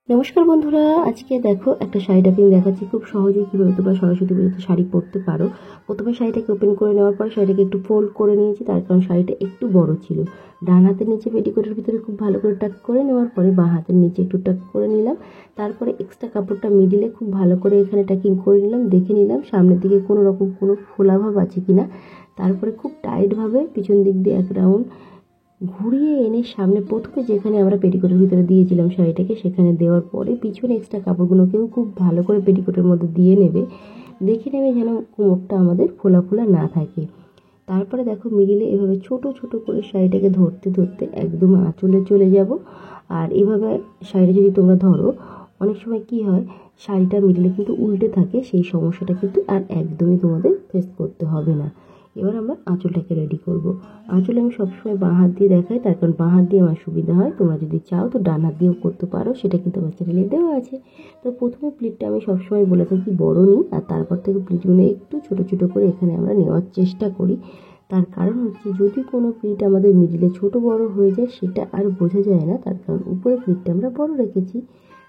নমস্কার বন্ধুরা, আজকে দেখো একটা শাড়ি ড্রাপিং দেখাচ্ছি খুব সহজেই কিভাবে তোমরা সরস্বতী পুজোতে শাড়ি পরতে পারো। প্রথমে শাড়িটাকে ওপেন করে নেওয়ার পর শাড়িটাকে একটু ফোল্ড করে নিয়েছি, তার কারণ শাড়িটা একটু বড় ছিল। ডান হাতের নিচে পেটিকোটের ভিতরে খুব ভালো করে টাক করে নেওয়ার পরে বাঁ হাতের নিচে একটু টাক করে নিলাম। তারপরে এক্সট্রা কাপড়টা মিডিলে খুব ভালো করে এখানে টাকিং করে নিলাম, দেখে নিলাম সামনের দিকে কোনো রকম কোনো ফোলাভাব আছে কিনা। তারপরে খুব টাইটভাবে পিছন দিক দিয়ে এক রাউন্ড ঘুরিয়ে এনে সামনে প্রথমে যেখানে আমরা পেটিকোটের ভিতরে দিয়েছিলাম শাড়িটাকে সেখানে দেওয়ার পরে পিছনে এক্সট্রা কাপড়গুলোকেও খুব ভালো করে পেটিকোটের মধ্যে দিয়ে নেবে, দেখে নেবে যেন কোমরটা আমাদের ফোলা ফোলা না থাকে। তারপরে দেখো মিডিলে এভাবে ছোট ছোট করে শাড়িটাকে ধরতে ধরতে একদম আঁচলে চলে যাব। আর এভাবে শাড়িটা যদি তোমরা ধরো, অনেক সময় কি হয় শাড়িটা মিডিলে কিন্তু উল্টে থাকে, সেই সমস্যাটা কিন্তু আর একদমই তোমাদের ফেস করতে হবে না। এবার আমরা আঁচলটাকে রেডি করব। আঁচল আমি সবসময় বাঁ হাত দিয়ে দেখাই, তার কারণ বাঁ হাত দিয়ে আমার সুবিধা হয়। তোমরা যদি চাও তো ডান হাত দিয়েও করতে পারো, সেটা কিন্তু আমার চ্যানেলে দেওয়া আছে। তো প্রথমে প্লিটটা আমি সবসময় বলে থাকি বড় নিই, আর তারপর থেকে প্লিটগুলো একটু ছোট ছোট করে এখানে আমরা নেওয়ার চেষ্টা করি। তার কারণ হচ্ছে যদি কোনো প্লিট আমাদের মিডিলে ছোট বড় হয়ে যায় সেটা আর বোঝা যায় না, তার কারণ উপরে প্লিটটা আমরা বড় রেখেছি।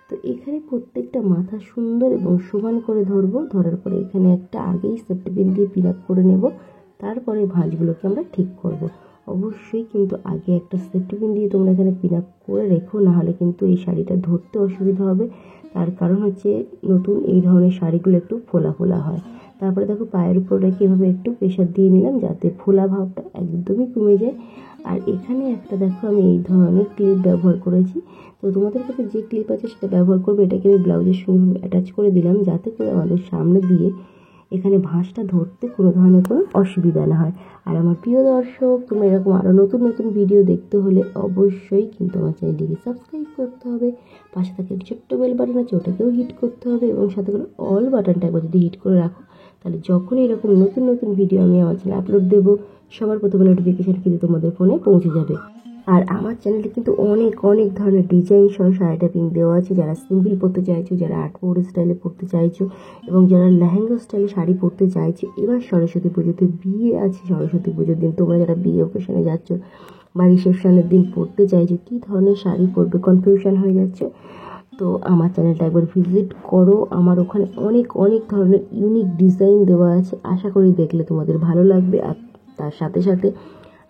তো এখানে প্রত্যেকটা মাথা সুন্দর এবং সমান করে ধরবো, ধরার পরে এখানে একটা আগেই সেফটি পিন দিয়ে পিন আপ করে নেব। তারপরে ভাঁজগুলোকে আমরা ঠিক করব। অবশ্যই কিন্তু আগে একটা সেফটি পিন দিয়ে তোমরা এখানে পিন আপ করে রেখো, নাহলে কিন্তু এই শাড়িটা ধরতে অসুবিধা হবে। তার কারণ হচ্ছে নতুন এই ধরনের শাড়িগুলো একটু ফোলা ফোলা হয়। তারপরে দেখো পায়ের উপর রেখে এভাবে একটু প্রেশার দিয়ে নিলাম যাতে ফোলা ভাবটা একদমই কমে যায়। আর এখানে একটা দেখো আমি এই ধরনের ক্লিপ ব্যবহার করেছি। তো তোমাদের কাছে যে ক্লিপ আছে সেটা ব্যবহার করবে। এটাকে আমি ব্লাউজের সঙ্গে অ্যাটাচ করে দিলাম যাতে করে আমাদের সামনে দিয়ে এখানে ভাঁজটা ধরতে কোনো ধরনের কোনো অসুবিধা না হয়। আর আমার প্রিয় দর্শক, তোমরা এরকম আরও নতুন নতুন ভিডিও দেখতে হলে অবশ্যই কিন্তু আমার চ্যানেলটিকে সাবস্ক্রাইব করতে হবে। পাশে থাকে একটি ছোট্ট বেল বাটন আছে, ওটাকেও হিট করতে হবে, এবং সাথে করে অল বাটনটা একবার যদি হিট করে রাখো তাহলে যখনই এরকম নতুন নতুন ভিডিও আমি আমার চ্যানেলে আপলোড দেবো সবার প্রথমে নোটিফিকেশান কিন্তু তোমাদের ফোনে পৌঁছে যাবে। আর আমার চ্যানেলে কিন্তু অনেক অনেক ধরনের ডিজাইন সহ শাড়ি ড্রাপিং দেওয়া আছে। যারা সিম্পল পরতে চাইছো, যারা আটপৌর স্টাইলে পরতে চাইছো, এবং যারা লেহেঙ্গা স্টাইলে শাড়ি পরতে চাইছো। এবার সরস্বতী পুজোতে বিয়ে আছে, সরস্বতী পুজোর দিন তোমরা যারা বিয়ে অকেশনে যাচ্ছ বা রিসেপশনের দিন পরতে চাইছো, কী ধরনের শাড়ি পরবে কনফিউশন হয়ে যাচ্ছে, তো আমার চ্যানেলটা একবার ভিজিট করো। আমার ওখানে অনেক অনেক ধরনের ইউনিক ডিজাইন দেওয়া আছে, আশা করি দেখলে তোমাদের ভালো লাগবে। আর তার সাথে সাথে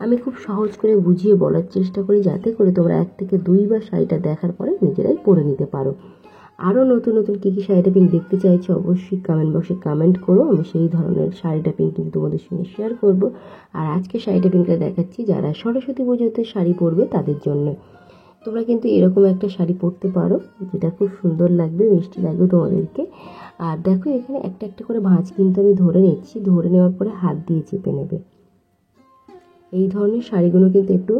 আমি খুব সহজ করে বুঝিয়ে বলার চেষ্টা করি যাতে করে তোমরা 1 থেকে 2 বার শাড়িটা দেখার পরে নিজেরাই পরে নিতে পারো। আরও নতুন নতুন কী কী শাড়ি ড্রাপিং দেখতে চাইছো অবশ্যই কমেন্ট বক্সে কমেন্ট করো, আমি সেই ধরনের শাড়ি ড্রাপিং কিন্তু তোমাদের সঙ্গে শেয়ার করব। আর আজকে শাড়ি ড্রাপিংটা দেখাচ্ছি যারা সরস্বতী পুজোতে শাড়ি পরবে তাদের জন্য। তোমরা কিন্তু এরকম একটা শাড়ি পরতে পারো যেটা খুব সুন্দর লাগবে, মিষ্টি লাগবে তোমাদেরকে। আর দেখো এখানে একটা একটা করে ভাঁজ কিন্তু আমি ধরে নিচ্ছি, ধরে নেওয়ার পরে হাত দিয়ে চেপে নেবে। এই ধরনের শাড়িগুলো কিন্তু একটু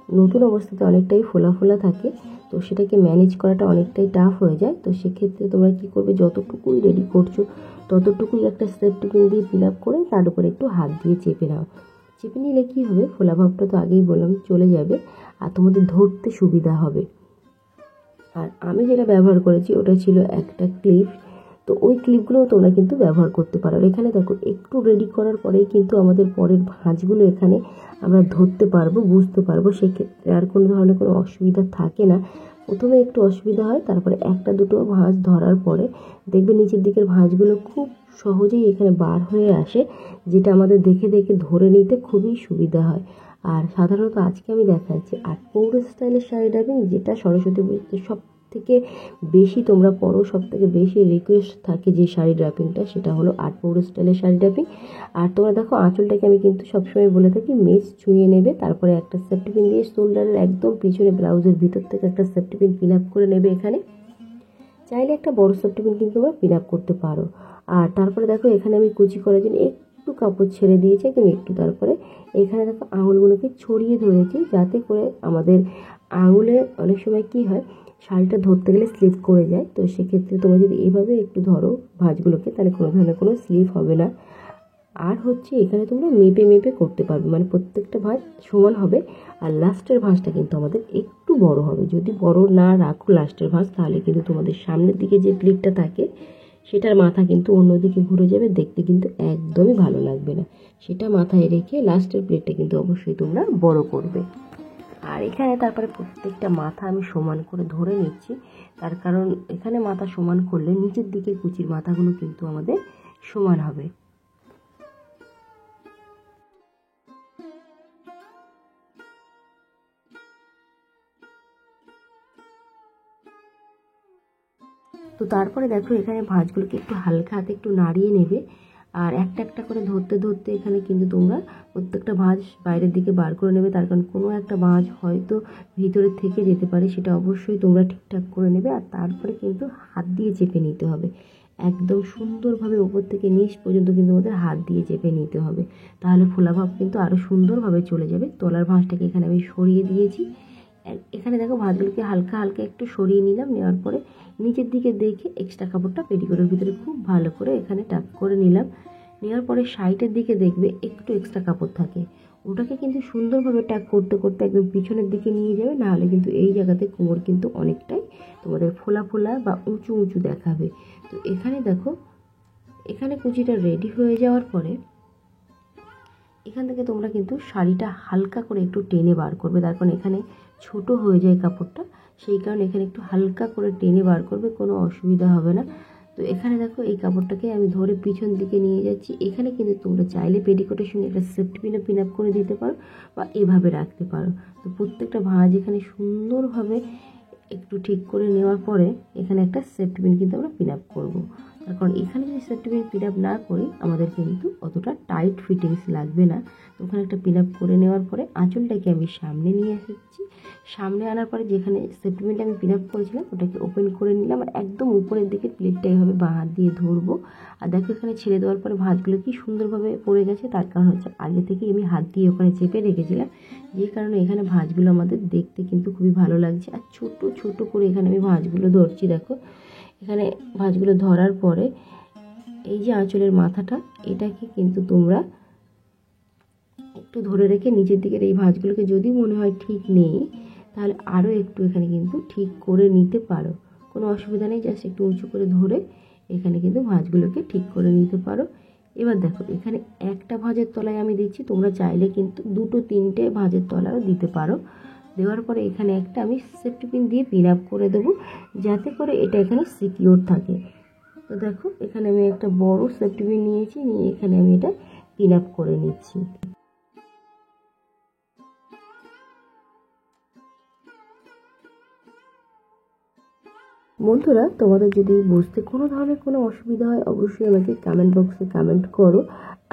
নতুন অবস্থাতে অনেকটাই ফোলা ফোলা থাকে, তো সেটাকে ম্যানেজ করাটা অনেকটাই টাফ হয়ে যায়। তো সেক্ষেত্রে তোমরা কী করবে, যতটুকুই রেডি করছো ততটুকুই একটা সেফটি পিন দিয়ে ফিল আপ করে তার উপরে একটু হাত দিয়ে চেপে নাও। চেপে নিলে কী হবে, ফোলা ভাবটা তো আগেই বললাম চলে যাবে, আর তোমাদের ধরতে সুবিধা হবে। আর আমি যেটা ব্যবহার করেছি ওটা ছিল একটা ক্লিপ, তো ওই ক্লিপগুলোও তোমরা কিন্তু ব্যবহার করতে পারো। আর এখানে দেখো একটু রেডি করার পরেই কিন্তু আমাদের পরের ভাঁজগুলো এখানে আমরা ধরতে পারবো, বুঝতে পারবো, সেক্ষেত্রে আর কোনো ধরনের কোনো অসুবিধা থাকে না। প্রথমে একটু অসুবিধা হয়, তারপরে একটা দুটো ভাঁজ ধরার পরে দেখবে নিচের দিকের ভাঁজগুলো খুব সহজেই এখানে বার হয়ে আসে, যেটা আমাদের দেখে দেখে ধরে নিতে খুবই সুবিধা হয়। আর সাধারণত আজকে আমি দেখাচ্ছি আটপৌর স্টাইলের শাড়ি ড্রাপিং, যেটা সরস্বতী পুজোতে সব থেকে বেশি তোমরা পরো, সব থেকে বেশি রিকোয়েস্ট থাকে যে শাড়ি ড্রাপিংটা, সেটা হলো আটপৌর স্টাইলের শাড়ি ড্রাপিং। আর তোমরা দেখো আঁচলটাকে আমি কিন্তু সবসময় বলে থাকি মেজ ছুঁয়ে নেবে, তারপরে একটা সেফটি পিন দিয়ে শোল্ডারের একদম পিছনে ব্লাউজের ভিতর থেকে একটা সেফটি পিন পিন আপ করে নেবে। এখানে চাইলে একটা বড় সেফটি পিন কিন্তু তোমরা পিন আপ করতে পারো। আর তারপরে দেখো এখানে আমি কুচি করার জন্য একটু কাপড় ছেড়ে দিয়েছি, একদম একটু। তারপরে এখানে দেখো আঙুলগুলোকে ছড়িয়ে ধরেছি যাতে করে আমাদের আঙুলে অনেক সময় কি হয় শাড়িটা ধরতে গেলে স্লিপ করে যায়, তো সেক্ষেত্রে তোমরা যদি এভাবে একটু ধরো ভাঁজগুলোকে তাহলে কোনো ধরনের কোনো স্লিপ হবে না। আর হচ্ছে এখানে তোমরা মেপে মেপে করতে পারবে, মানে প্রত্যেকটা ভাঁজ সমান হবে। আর লাস্টের ভাঁজটা কিন্তু আমাদের একটু বড় হবে, যদি বড় না রাখো লাস্টের ভাঁজ তাহলে কিন্তু তোমাদের সামনের দিকে যে প্লিটটা থাকে সেটার মাথা কিন্তু অন্যদিকে ঘুরে যাবে, দেখতে কিন্তু একদমই ভালো লাগবে না। সেটা মাথায় রেখে লাস্টের প্লিটটা কিন্তু অবশ্যই তোমরা বড় করবে। আর এখানে তারপরে প্রত্যেকটা মাথা আমি সমান করে ধরে নিচ্ছি, তার কারণ এখানে মাথা সমান করলে নিচের দিকের কুচির মাথাগুলো কিন্তু আমাদের সমান হবে। তো তারপরে দেখো এখানে ভাঁজগুলোকে একটু হালকা হাতে একটু নাড়িয়ে নেবে, আর একটা একটা করে ধরতে ধরতে এখানে কিন্তু তোমরা প্রত্যেকটা ভাঁজ বাইরের দিকে বার করে নেবে, তার কারণ কোনো একটা ভাঁজ হয়তো ভিতরে থেকে যেতে পারে, সেটা অবশ্যই তোমরা ঠিকঠাক করে নেবে। আর তারপরে কিন্তু হাত দিয়ে চেপে নিতে হবে, একদম সুন্দরভাবে উপর থেকে নিচ পর্যন্ত কিন্তু আমাদের হাত দিয়ে চেপে নিতে হবে, তাহলে ফোলা ভাব কিন্তু আরও সুন্দরভাবে চলে যাবে। তলার ভাঁজটাকে এখানে আমি সরিয়ে দিয়েছি। এখানে দেখো ভাঁজগুলোকে হালকা হালকা একটু সরিয়ে নিলাম, নেওয়ার পরে নিচের দিকে দেখে এক্সট্রা কাপড়টা পেটিকোটের ভিতরে খুব ভালো করে এখানে টাক করে নিলাম। নেওয়ার পরে সাইডের দিকে দেখবে একটু এক্সট্রা কাপড় থাকে, ওটাকে কিন্তু সুন্দরভাবে টাক করতে করতে একদম পিছনের দিকে নিয়ে যাবে, নাহলে কিন্তু এই জায়গাতে কোমর কিন্তু অনেকটাই তোমাদের ফোলা ফোলা বা উঁচু উঁচু দেখাবে। তো এখানে দেখো এখানে কুচিটা রেডি হয়ে যাওয়ার পরে এখান থেকে তোমরা কিন্তু শাড়িটা হালকা করে একটু টেনে বার করবে, তার কারণ এখানে ছোট হয়ে যায় কাপড়টা, সেই কারণে এখানে একটু হালকা করে টেনে বার করবে, কোনো অসুবিধা হবে না। তো এখানে দেখো এই কাপড়টাকে আমি ধরে পিছন দিকে নিয়ে যাচ্ছি। এখানে কিন্তু তোমরা চাইলে পেটিকোটের সঙ্গে একটা সেফটি পিনে পিন আপ করে দিতে পারো বা এভাবে রাখতে পারো। তো প্রত্যেকটা ভাঁজ এখানে সুন্দরভাবে একটু ঠিক করে নেওয়ার পরে এখানে একটা সেফটি পিন কিন্তু আমরা পিন আপ করবো, তার কারণ এখানে যদি সেফটি পিন পিন আপ না করি আমাদের কিন্তু অতটা টাইট ফিটিংস লাগবে না। তো ওখানে একটা পিন আপ করে নেওয়ার পরে আঁচলটাকে আমি সামনে নিয়ে এসেছি, সামনে আনার পরে যেখানে সেফটি পিনটা আমি পিন আপ করেছিলাম ওটাকে ওপেন করে নিলাম, আর একদম উপরের দিকে প্লেটটা এইভাবে বাঁ হাত দিয়ে ধরবো। আর দেখো এখানে ছেড়ে দেওয়ার পরে ভাঁজগুলো কি সুন্দরভাবে পড়ে গেছে, তার কারণ হচ্ছে আগে থেকে আমি হাত দিয়ে ওখানে চেপে রেখেছিলাম, যে কারণে এখানে ভাঁজগুলো আমাদের দেখতে কিন্তু খুবই ভালো লাগছে। আর ছোট ছোট করে এখানে আমি ভাঁজগুলো ধরছি। দেখো এখানে ভাঁজগুলো ধরার পরে এই যে আঁচলের মাথাটা, এটাকে কিন্তু তোমরা একটু ধরে রেখে নিচের দিকের এই ভাঁজগুলোকে যদি মনে হয় ঠিক নেই তাহলে আরও একটু এখানে কিন্তু ঠিক করে নিতে পারো, কোনো অসুবিধা নেই। জাস্ট একটু উঁচু করে ধরে এখানে কিন্তু ভাঁজগুলোকে ঠিক করে নিতে পারো। এবার দেখো এখানে একটা ভাঁজের তলায় আমি দিচ্ছি, তোমরা চাইলে কিন্তু দুটো তিনটে ভাঁজের তলায়ও দিতে পারো। দেওয়ার পরে এখানে একটা আমি সেফটি পিন দিয়ে পিন আপ করে দেবো, যাতে করে এটা এখানে সিকিউর থাকে। তো দেখো এখানে আমি একটা বড় সেফটি পিন নিয়েছি, নিয়ে এখানে আমি এটা পিন আপ করে নিচ্ছি। বন্ধুরা তোমাদের যদি বুঝতে কোনো ধরনের কোনো অসুবিধা হয় অবশ্যই আমাকে কমেন্ট বক্সে কমেন্ট করো,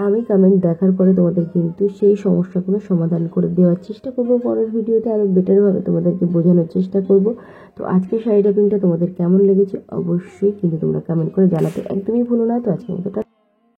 আমি কমেন্ট দেখার পরে তোমাদের কিন্তু সেই সমস্যাগুলো সমাধান করে দেওয়ার চেষ্টা করব। পরের ভিডিওতে আরও বেটারভাবে তোমাদেরকে বোঝানোর চেষ্টা করব। তো আজকে শাড়ি ট্যাপিংটা তোমাদের কেমন লেগেছে অবশ্যই কিন্তু তোমরা কমেন্ট করে জানাতে একদমই ভুলো না। তো আজকের মতো